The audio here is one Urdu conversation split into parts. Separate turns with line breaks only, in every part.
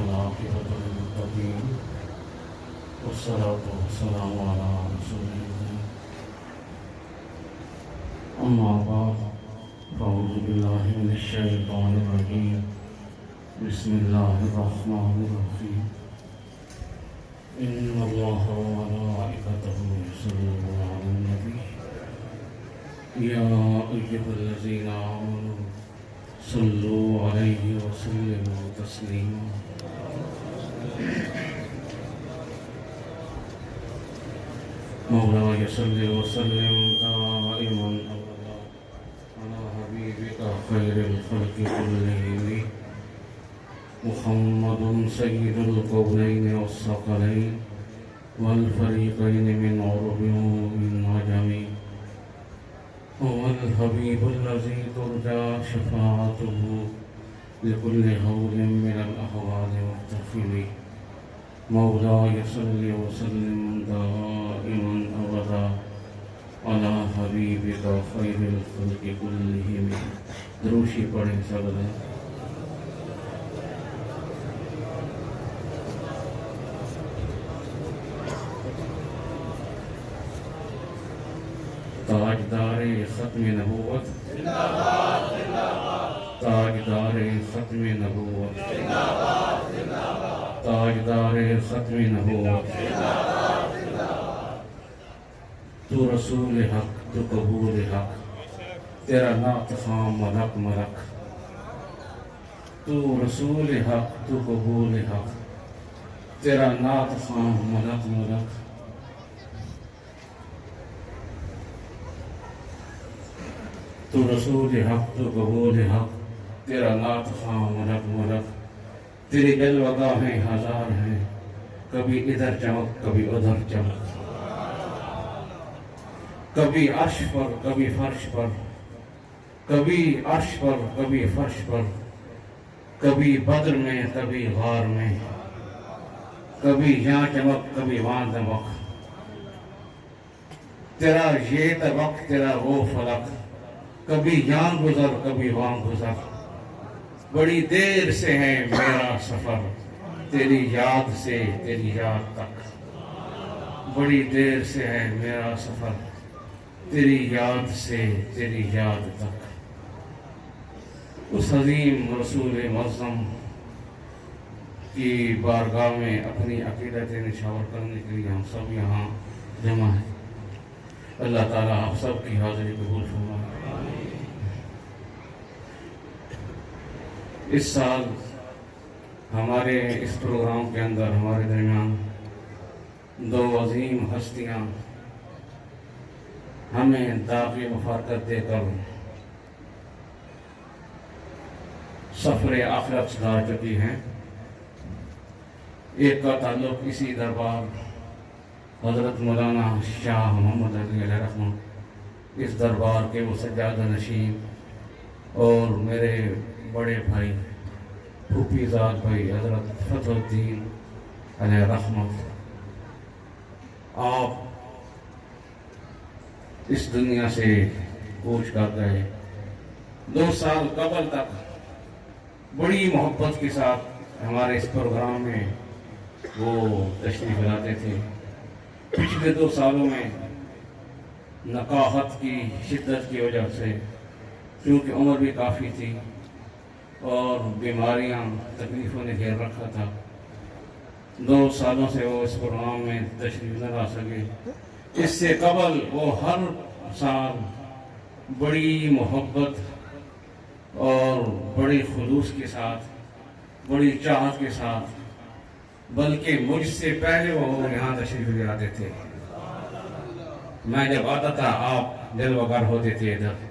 والعاقبة للمتقين والصلاة والسلام على رسول الله أما بعد فأعوذ بالله من الشيطان الرجيم بسم الله الرحمن الرحيم إن الله وملائكته يصلون على النبي يا أيها الذين آمنوا صلوا عليه وسلموا تسليما مولاي صل وسلم دائما أبدا على حبيبك خير الخلق كلهم محمد سيد الكونين والثقلين والفريقين من عرب ومن عجم هو الحبيب الذي ترجى شفاعته لكل هول من الأهوال محتفل مولاي صل وسلم دائما أبدا على حبيبك خير الخلق كلهم دروشی پڑھیں سب تاجدار ختم نبوت تاجدار ختم نبوت تاجدار ختم نبوت تو رسول حق تو قبول حق تیرا نعت خواں ملک ملک تو رسول حق تو قبول حق تیرا نعت خواں ملک ملک تو رسول حق تو قبول حق تیرا نعت خواں ملک ملک تیری جلوگاہیں ہزار ہیں کبھی ادھر چمک کبھی ادھر چمک کبھی عرش پر کبھی فرش پر کبھی عرش پر کبھی فرش پر کبھی بدر میں کبھی غار میں کبھی یہاں چمک کبھی وہاں دمک تیرا یہ طبق تیرا وہ فلک کبھی یہاں گزر کبھی وہاں گزر بڑی دیر سے ہے میرا سفر تیری یاد سے تیری یاد تک بڑی دیر سے ہے میرا سفر تیری یاد سے تیری یاد تک اس عظیم رسول معظم کی بارگاہ میں اپنی عقیدت نشاور کرنے کے لیے ہم سب یہاں جمع ہیں اللہ تعالیٰ آپ سب کی حاضری قبول فرمائے اس سال ہمارے اس پروگرام کے اندر ہمارے درمیان دو عظیم ہستیاں ہمیں داغ مفارقت دے کر سفر آخرت سدھار چکی ہیں ایک کا تعلق اسی دربار حضرت مولانا شاہ محمد علی علیہ رحمہ اس دربار کے وہ سجادہ نشین اور میرے بڑے بھائی پھوپھی زاد بھائی حضرت فتح الدین علیہ رحمت آپ اس دنیا سے کوچ کر گئے 2 سال قبل تک بڑی محبت کے ساتھ ہمارے اس پروگرام میں وہ تشریف لاتے تھے پچھلے 2 سالوں میں نقاہت کی شدت کی وجہ سے کیونکہ عمر بھی کافی تھی اور بیماریاں تکلیفوں نے گھیر رکھا تھا 2 سالوں سے وہ اس پروگرام میں تشریف نہ لا سکے اس سے قبل وہ ہر سال بڑی محبت اور بڑی خلوص کے ساتھ بڑی چاہت کے ساتھ بلکہ مجھ سے پہلے وہ یہاں تشریف لے آتے تھے میں جب آتا تھا آپ جلوگر ہوتے تھے ادھر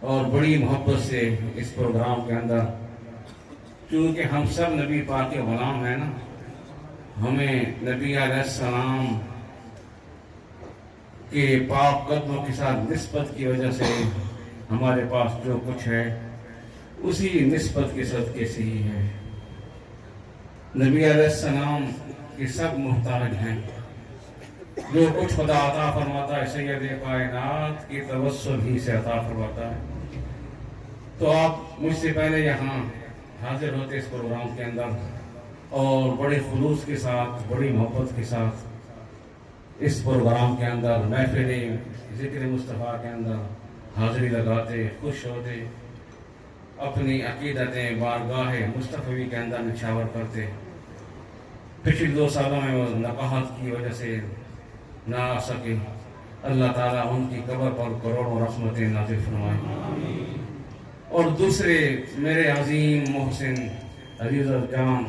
اور بڑی محبت سے اس پروگرام کے اندر چونکہ ہم سب نبی پاک کے غلام ہیں نا ہمیں نبی علیہ السلام کے پاک قدموں کے ساتھ نسبت کی وجہ سے ہمارے پاس جو کچھ ہے اسی نسبت کے صدقے سے ہی ہے نبی علیہ السلام کے سب محتاج ہیں جو کچھ خدا عطا فرماتا ہے سید کائنات کی توسل ہی سے عطا فرماتا ہے تو آپ مجھ سے پہلے یہاں حاضر ہوتے اس پروگرام کے اندر اور بڑے خلوص کے ساتھ، بڑی محبت کے ساتھ اس پروگرام کے اندر محفل ذکر مصطفیٰ کے اندر حاضری لگاتے، خوش ہوتے، اپنی عقیدتیں بارگاہ مصطفی کے اندر نچھاور کرتے۔ پچھلے 2 سالوں میں وہ نقاہت کی وجہ سے نہ آ سکے، اللہ تعالیٰ ان کی قبر پر کروڑوں رحمتیں نازل فرمائے۔ اور دوسرے میرے عظیم محسن عزیز الجان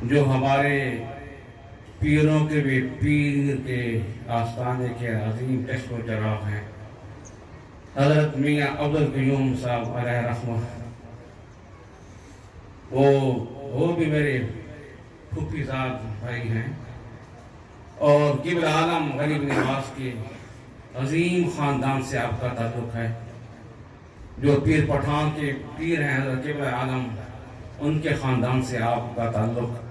جو ہمارے پیروں کے بھی پیر کے آستانے کے عظیم کشف و چراغ ہیں، حضرت میاں عبدالقیوم صاحب علیہ رحمہ، وہ بھی میرے پھوپھی زاد بھائی ہیں، اور قبلہ عالم غریب نواز کے عظیم خاندان سے آپ کا تعلق ہے۔ جو پیر پٹھان کے پیر ہیں حضرت قبلہ عالم، ان کے خاندان سے آپ کا تعلق،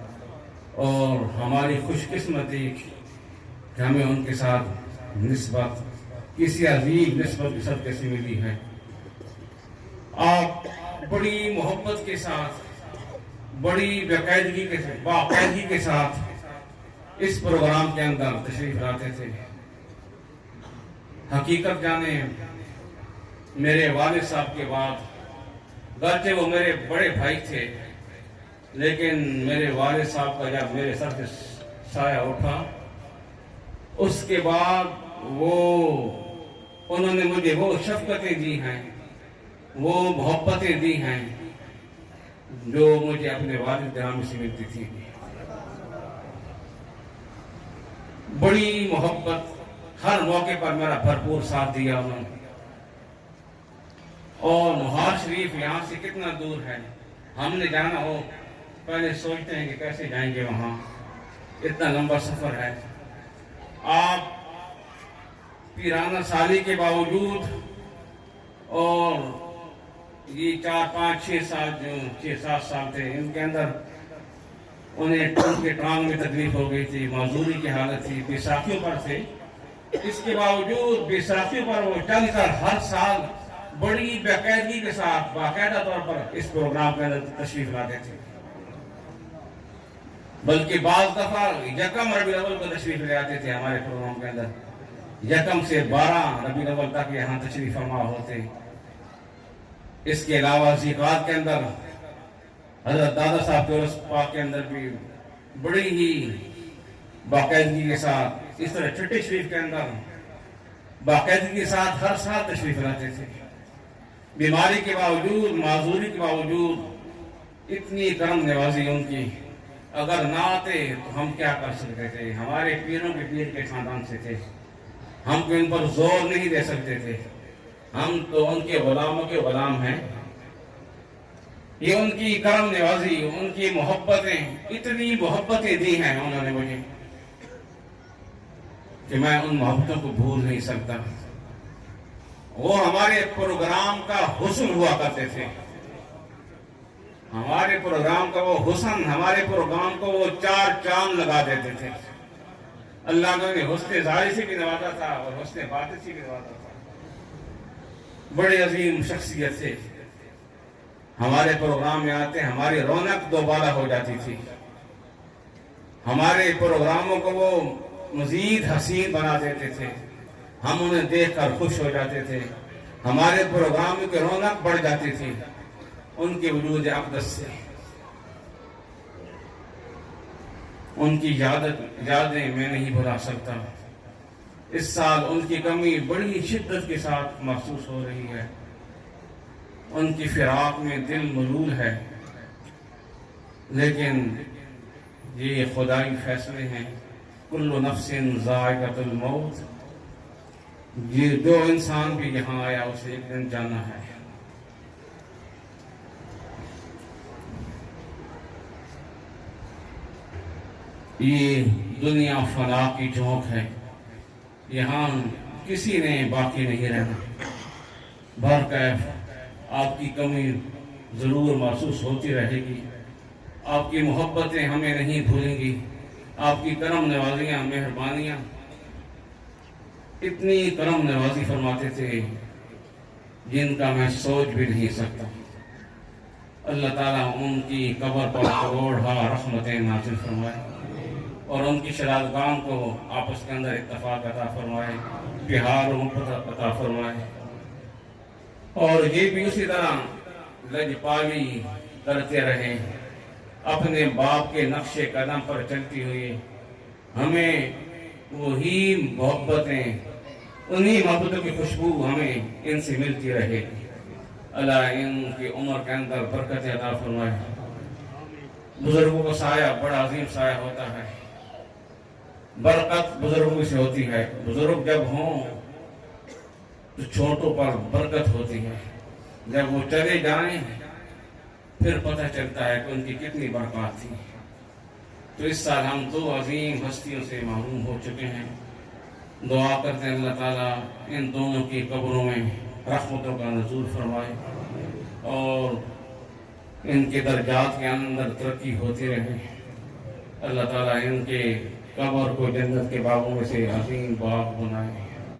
اور ہماری خوش قسمتی کہ ہمیں ان کے ساتھ نسبت کسی عظیم نسبت کی صدقے سے ملی ہے۔ آپ بڑی محبت کے ساتھ، بڑی باقاعدگی کے ساتھ اس پروگرام کے اندر تشریف لاتے تھے۔ حقیقت جانے میرے والد صاحب کے بعد، گرچہ وہ میرے بڑے بھائی تھے، لیکن میرے والد صاحب کا جب میرے سر سے سایہ اٹھا، اس کے بعد انہوں نے مجھے وہ شفقتیں دی ہیں، وہ محبتیں دی ہیں جو مجھے اپنے والد گرامی سے ملتی تھی۔ بڑی محبت، ہر موقع پر میرا بھرپور ساتھ دیا انہوں نے۔ اور مہار شریف یہاں سے کتنا دور ہے، ہم نے جانا ہو پہلے سوچتے ہیں کہ کیسے جائیں گے وہاں، اتنا لمبا سفر ہے۔ آپ پیرانہ سالی کے باوجود، اور یہ 4 5 6 سال جو 6 7 سال تھے، ان کے اندر انہیں ان کے ٹانگ میں تکلیف ہو گئی تھی، معذوری کی حالت تھی، بیساکھیوں پر تھے، اس کے باوجود بیساکھیوں پر وہ چل کر ہر سال بڑی باقاعدگی کے ساتھ، باقاعدہ طور پر اس پروگرام کے اندر تشریف لاتے تھے۔ بلکہ بعض دفعہ یکم ربیع الاول کو تشریف لے آتے تھے ہمارے پروگرام کے اندر، یکم سے 12 ربیع الاول تک یہاں تشریف فرما ہوتے۔ اس کے علاوہ ذیقات کے اندر حضرت دادا صاحب کے عرس پاک کے اندر بھی بڑی ہی باقاعدگی کے ساتھ، اس طرح چھٹی شریف کے اندر باقاعدگی کے ساتھ ہر سال تشریف لاتے تھے۔ بیماری کے باوجود، معذوری کے باوجود اتنی کرم نوازی ان کی، اگر نہ آتے تو ہم کیا کر سکتے تھے؟ ہمارے پیروں کے پیر کے خاندان سے تھے، ہم کو ان پر زور نہیں دے سکتے تھے، ہم تو ان کے غلاموں کے غلام ہیں۔ یہ ان کی کرم نوازی، ان کی محبتیں، اتنی محبتیں دی ہیں انہوں نے مجھے کہ میں ان محبتوں کو بھول نہیں سکتا۔ وہ ہمارے پروگرام کا حسن ہوا کرتے تھے، ہمارے پروگرام کا وہ حسن، ہمارے پروگرام کو وہ 4 چاند لگا دیتے تھے۔ اللہ نے حسن ظاہر سے بھی نوازا تھا اور حسن باطن سے بھی نوازا تھا۔ بڑے عظیم شخصیت تھے، ہمارے پروگرام میں آتے ہماری رونق دوبارہ ہو جاتی تھی، ہمارے پروگراموں کو وہ مزید حسین بنا دیتے تھے، ہم انہیں دیکھ کر خوش ہو جاتے تھے، ہمارے پروگرام کی رونق بڑھ جاتی تھی ان کے وجود اقدس سے۔ ان کی یادیں میں نہیں بھلا سکتا۔ اس سال ان کی کمی بڑی شدت کے ساتھ محسوس ہو رہی ہے، ان کی فراق میں دل ملول ہے، لیکن یہ خدائی فیصلے ہیں، کل نفس ذائقۃ الموت، یہ جو انسان بھی یہاں آیا اسے ایک دن جانا ہے۔ یہ دنیا فنا کی جھونک ہے، یہاں کسی نے باقی نہیں رہنا۔ بہرکیف آپ کی کمی ضرور محسوس ہوتی رہے گی، آپ کی محبتیں ہمیں نہیں بھولیں گی، آپ کی کرم نوازیاں، مہربانیاں، اتنی کرم نوازی فرماتے تھے جن کا میں سوچ بھی نہیں سکتا۔ اللہ تعالیٰ ان کی قبر پر کروڑہ رحمتیں نازل فرمائے اور ان کی شرادگان کو آپس کے اندر اتفاق عطا فرمائے، پیار و محبت عطا فرمائے، اور یہ بھی اسی طرح لجپالی کرتے رہے، اپنے باپ کے نقش قدم پر چلتی ہوئی ہمیں وہی محبتیں، انہی محبتوں کی خوشبو ہمیں ان سے ملتی رہے۔ اللہ ان کی عمر کے اندر برکت عطا فرمائے۔ بزرگوں کا سایہ بڑا عظیم سایہ ہوتا ہے، برکت بزرگوں سے ہوتی ہے، بزرگ جب ہوں تو چھوٹوں پر برکت ہوتی ہے، جب وہ چلے جائیں پھر پتہ چلتا ہے کہ ان کی کتنی برکات تھی۔ تو اس سال ہم دو عظیم ہستیوں سے محروم ہو چکے ہیں، دعا کرتے ہیں اللہ تعالیٰ ان دونوں کی قبروں میں رحمتوں کا نزول فرمائے اور ان کے درجات کے اندر ترقی ہوتی رہے۔ اللہ تعالیٰ ان کے قبر کو جنت کے باغوں میں سے عظیم باغ بنائے۔